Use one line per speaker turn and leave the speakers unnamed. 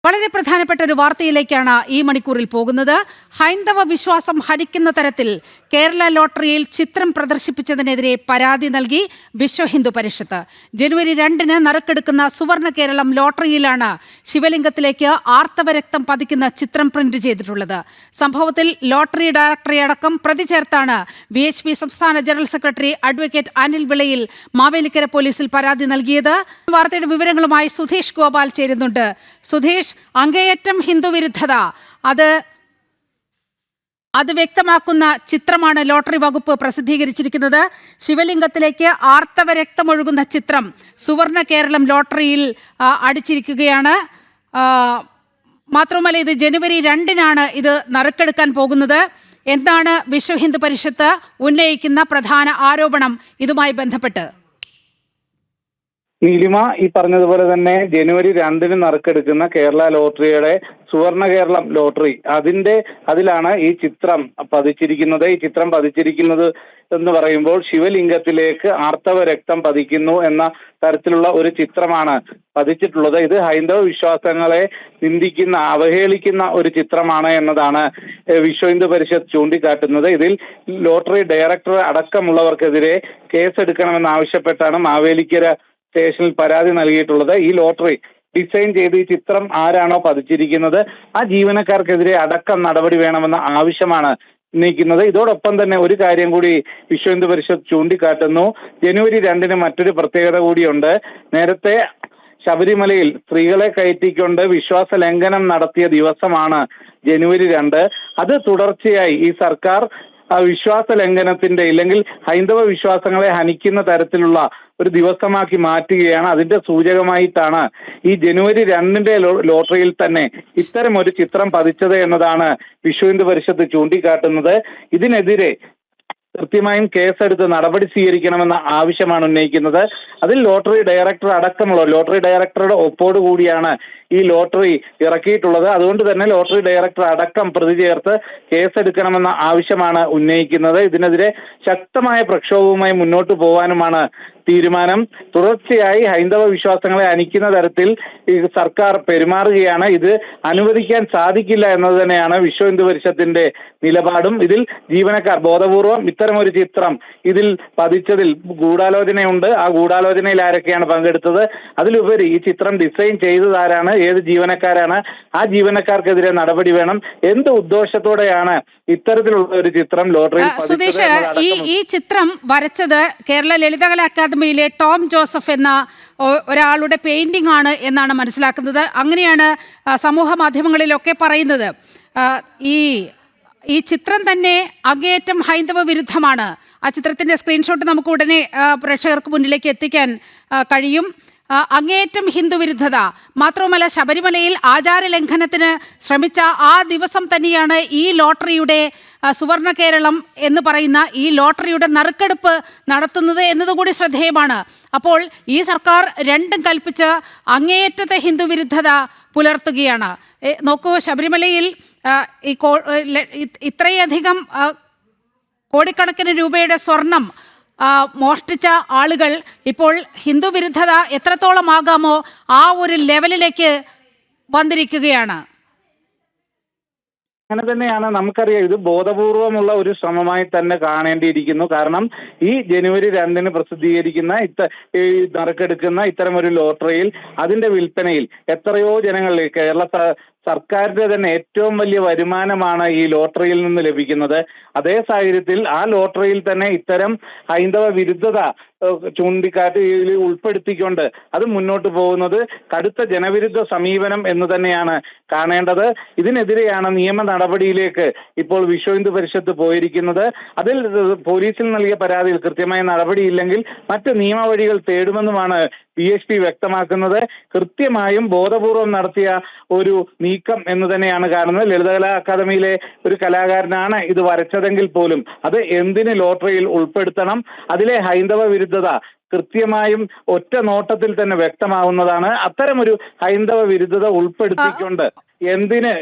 വളരെ പ്രധാനപ്പെട്ട ഒരു വാർത്തയിലേക്കാണ് ഈ മണിക്കൂറിൽ പോകുന്നത്. ഹൈന്ദവ വിശ്വാസം ഹനിക്കുന്ന തരത്തിൽ കേരള ലോട്ടറിയിൽ ചിത്രം പ്രദർശിപ്പിച്ചതിനെതിരെ പരാതി നൽകി വിശ്വ ഹിന്ദു പരിഷത്ത്. ജനുവരി 2-ന് നറുക്കെടുക്കുന്ന സുവർണ കേരളം ലോട്ടറിയിലാണ് ശിവലിംഗത്തിലേക്ക് ആർത്തവരക്തം പതിക്കുന്ന ചിത്രം പ്രിന്റ് ചെയ്തിട്ടുള്ളത്. സംഭവത്തിൽ ലോട്ടറി ഡയറക്ടറെ അടക്കം പ്രതി ചേർത്താണ് VHP സംസ്ഥാന ജനറൽ സെക്രട്ടറി അഡ്വക്കേറ്റ് അനിൽ വിളയിൽ മാവേലിക്കര പോലീസിൽ പരാതി നൽകിയത്. വാർത്തയുടെ വിവരങ്ങളുമായി സുധീഷ് ഗോപാൽ ചേരുന്നുണ്ട്. സുധീഷ്, അങ്ങേയറ്റം ഹിന്ദുവിരുദ്ധത അത് വ്യക്തമാക്കുന്ന ചിത്രമാണ് ലോട്ടറി വകുപ്പ് പ്രസിദ്ധീകരിച്ചിരിക്കുന്നത്. ശിവലിംഗത്തിലേക്ക് ആർത്തവ രക്തമൊഴുകുന്ന ചിത്രം സുവർണ കേരളം ലോട്ടറിയിൽ അടിച്ചിരിക്കുകയാണ്. മാത്രമല്ല, ഇത് ജനുവരി 2-നാണ് ഇത് നറുക്കെടുക്കാൻ പോകുന്നത്. എന്താണ് വിശ്വ ഹിന്ദു പരിഷത്ത് ഉന്നയിക്കുന്ന പ്രധാന ആരോപണം ഇതുമായി ബന്ധപ്പെട്ട്?
നീലിമ, ഈ പറഞ്ഞതുപോലെ തന്നെ ജനുവരി 2-ന് നറുക്കെടുക്കുന്ന കേരള ലോട്ടറിയുടെ സുവർണ കേരളം ലോട്ടറി അതിലാണ് ഈ ചിത്രം പതിച്ചിരിക്കുന്നത്. ഈ ചിത്രം പതിച്ചിരിക്കുന്നത് എന്ന് പറയുമ്പോൾ ശിവലിംഗത്തിലേക്ക് ആർത്തവ രക്തം പതിക്കുന്നു എന്ന തരത്തിലുള്ള ഒരു ചിത്രമാണ് പതിച്ചിട്ടുള്ളത്. ഇത് ഹൈന്ദവ വിശ്വാസങ്ങളെ നിന്ദിക്കുന്ന, അവഹേളിക്കുന്ന ഒരു ചിത്രമാണ് എന്നതാണ് വിശ്വ ഹിന്ദു പരിഷത്ത് ചൂണ്ടിക്കാട്ടുന്നത്. ഇതിൽ ലോട്ടറി ഡയറക്ടർ അടക്കമുള്ളവർക്കെതിരെ കേസെടുക്കണമെന്നാവശ്യപ്പെട്ടാണ് മാവേലിക്കര സ്റ്റേഷനിൽ പരാതി നൽകിയിട്ടുള്ളത്. ഈ ലോട്ടറി ഡിസൈൻ ചെയ്ത് ഈ ചിത്രം ആരാണോ പതിച്ചിരിക്കുന്നത് ആ ജീവനക്കാർക്കെതിരെ അടക്കം നടപടി വേണമെന്ന ആവശ്യമാണ് ഉന്നയിക്കുന്നത്. ഇതോടൊപ്പം തന്നെ ഒരു കാര്യം കൂടി വിശ്വ ഹിന്ദു പരിഷത്ത് ചൂണ്ടിക്കാട്ടുന്നു. ജനുവരി 2-ന് മറ്റൊരു പ്രത്യേകത കൂടിയുണ്ട്. നേരത്തെ ശബരിമലയിൽ സ്ത്രീകളെ കയറ്റിക്കൊണ്ട് വിശ്വാസ ലംഘനം നടത്തിയ ദിവസമാണ് ജനുവരി 2. അത് തുടർച്ചയായി ഈ സർക്കാർ വിശ്വാസ ലംഘനത്തിന്റെ ഇല്ലെങ്കിൽ ഹൈന്ദവ വിശ്വാസങ്ങളെ ഹനിക്കുന്ന തരത്തിലുള്ള ഒരു ദിവസമാക്കി മാറ്റുകയാണ്. അതിന്റെ സൂചകമായിട്ടാണ് ഈ ജനുവരി 2-ന്റെ ലോട്ടറിയിൽ തന്നെ ഇത്തരം ഒരു ചിത്രം പതിച്ചത് എന്നതാണ് വിശ്വ ഹിന്ദു പരിഷത്ത് ചൂണ്ടിക്കാട്ടുന്നത്. ഇതിനെതിരെ കൃത്യമായും കേസെടുത്ത് നടപടി സ്വീകരിക്കണമെന്ന ആവശ്യമാണ് ഉന്നയിക്കുന്നത്. അതിൽ ലോട്ടറി ഡയറക്ടർ അടക്കമുള്ള ലോട്ടറി ഡയറക്ടറുടെ ഒപ്പോടുകൂടിയാണ് ഈ ലോട്ടറി ഇറക്കിയിട്ടുള്ളത്. അതുകൊണ്ട് തന്നെ ലോട്ടറി ഡയറക്ടർ അടക്കം പ്രതി ചേർത്ത് കേസെടുക്കണമെന്ന ആവശ്യമാണ് ഉന്നയിക്കുന്നത്. ഇതിനെതിരെ ശക്തമായ പ്രക്ഷോഭവുമായി മുന്നോട്ട് പോകാനുമാണ് തീരുമാനം. തുടർച്ചയായി ഹൈന്ദവ വിശ്വാസങ്ങളെ ഹനിക്കുന്ന തരത്തിൽ ഈ സർക്കാർ പെരുമാറുകയാണ്. ഇത് അനുവദിക്കാൻ സാധിക്കില്ല എന്നത് തന്നെയാണ് വിശ്വ ഹിന്ദു പരിഷത്തിന്റെ നിലപാടും. ഇതിൽ ജീവനക്കാർ ബോധപൂർവം ഇത്തരം ഒരു ചിത്രം ഇതിൽ പതിച്ചതിൽ ഗൂഢാലോചനയുണ്ട്. ആ ഗൂഢാലോചനയിൽ ആരൊക്കെയാണ് പങ്കെടുത്തത്, അതിലുപരി ഈ ചിത്രം ഡിസൈൻ ചെയ്തതാരാണ്, ഏത് ജീവനക്കാരാണ്, ആ ജീവനക്കാർക്കെതിരെ നടപടി വേണം. എന്ത് ഉദ്ദേശത്തോടെയാണ് ഇത്തരത്തിലുള്ള ഒരു ചിത്രം ലോട്ടറിയിൽ
സുധീഷ്, ഈ ചിത്രം വരച്ചത് കേരള ലളിതകലാ അക്കാദമിയിലെ ടോം ജോസഫ് എന്ന ഒരാളുടെ പെയിന്റിംഗ് ആണ് എന്നാണ് മനസ്സിലാക്കുന്നത്. അങ്ങനെയാണ് സമൂഹ മാധ്യമങ്ങളിലൊക്കെ പറയുന്നത്. ഈ ചിത്രം തന്നെ അങ്ങേയറ്റം ഹൈന്ദവ വിരുദ്ധമാണ്. ആ ചിത്രത്തിന്റെ സ്ക്രീൻഷോട്ട് നമുക്ക് ഉടനെ പ്രേക്ഷകർക്ക് മുന്നിലേക്ക് എത്തിക്കാൻ കഴിയും. അങ്ങേയറ്റം ഹിന്ദുവിരുദ്ധത മാത്രവുമല്ല, ശബരിമലയിൽ ആചാര ലംഘനത്തിന് ശ്രമിച്ച ആ ദിവസം തന്നെയാണ് ഈ ലോട്ടറിയുടെ സുവർണ കേരളം എന്ന് പറയുന്ന ഈ ലോട്ടറിയുടെ നറുക്കെടുപ്പ് നടത്തുന്നത് എന്നതുകൂടി ശ്രദ്ധേയമാണ്. അപ്പോൾ ഈ സർക്കാർ രണ്ടും കൽപ്പിച്ച് അങ്ങേയറ്റത്തെ ഹിന്ദുവിരുദ്ധത പുലർത്തുകയാണ്. നോക്കൂ, ശബരിമലയിൽ ഇത്രയധികം കോടിക്കണക്കിന് രൂപയുടെ സ്വർണം മോഷ്ടിച്ച ആളുകൾ ഇപ്പോൾ ഹിന്ദു വിരുദ്ധത എത്രത്തോളം ആകാമോ ആ ഒരു ലെവലിലേക്ക് വന്നിരിക്കുകയാണ്.
അങ്ങനെ തന്നെയാണ്. നമുക്കറിയാം, ഇത് ബോധപൂർവമുള്ള ഒരു ശ്രമമായി തന്നെ കാണേണ്ടിയിരിക്കുന്നു. കാരണം ഈ ജനുവരി 2-ന് പ്രസിദ്ധീകരിക്കുന്ന നറുക്കെടുക്കുന്ന ഇത്തരം ഒരു ലോട്ടറിയിൽ അതിന്റെ വിൽപ്പനയിൽ എത്രയോ ജനങ്ങളിൽ കേരള സർക്കാരിന്റെ തന്നെ ഏറ്റവും വലിയ വരുമാനമാണ് ഈ ലോട്ടറിയിൽ നിന്ന് ലഭിക്കുന്നത്. അതേ സാഹചര്യത്തിൽ ആ ലോട്ടറിയിൽ തന്നെ ഇത്തരം ഹൈന്ദവ വിരുദ്ധത ചൂണ്ടിക്കാട്ടി ഉൾപ്പെടുത്തിക്കൊണ്ട് അത് മുന്നോട്ട് പോകുന്നത് കടുത്ത ജനവിരുദ്ധ സമീപനം എന്ന് തന്നെയാണ് കാണേണ്ടത്. ഇതിനെതിരെയാണ് നിയമ നടപടിയിലേക്ക് ഇപ്പോൾ വിശ്വ ഹിന്ദു പരിഷത്ത് പോയിരിക്കുന്നത്. അതിൽ പോലീസിൽ നൽകിയ പരാതിയിൽ കൃത്യമായ നടപടിയില്ലെങ്കിൽ മറ്റ് നിയമവഴികൾ തേടുമെന്നുമാണ് VHP വ്യക്തമാക്കുന്നത്. കൃത്യമായും ബോധപൂർവം നടത്തിയ ഒരു നീക്കം എന്ന് തന്നെയാണ് കാണുന്നത്. ലളിതകലാ അക്കാദമിയിലെ ഒരു കലാകാരനാണ് ഇത് വരച്ചതെങ്കിൽ പോലും അത് എന്തിന് ലോട്ടറിയിൽ ഉൾപ്പെടുത്തണം? അതിലെ ഹൈന്ദവ വിരുദ്ധത കൃത്യമായും ഒറ്റ നോട്ടത്തിൽ തന്നെ വ്യക്തമാവുന്നതാണ്. അത്തരമൊരു ഹൈന്ദവ വിരുദ്ധത ഉൾപ്പെടുത്തിക്കൊണ്ട് എന്തിന്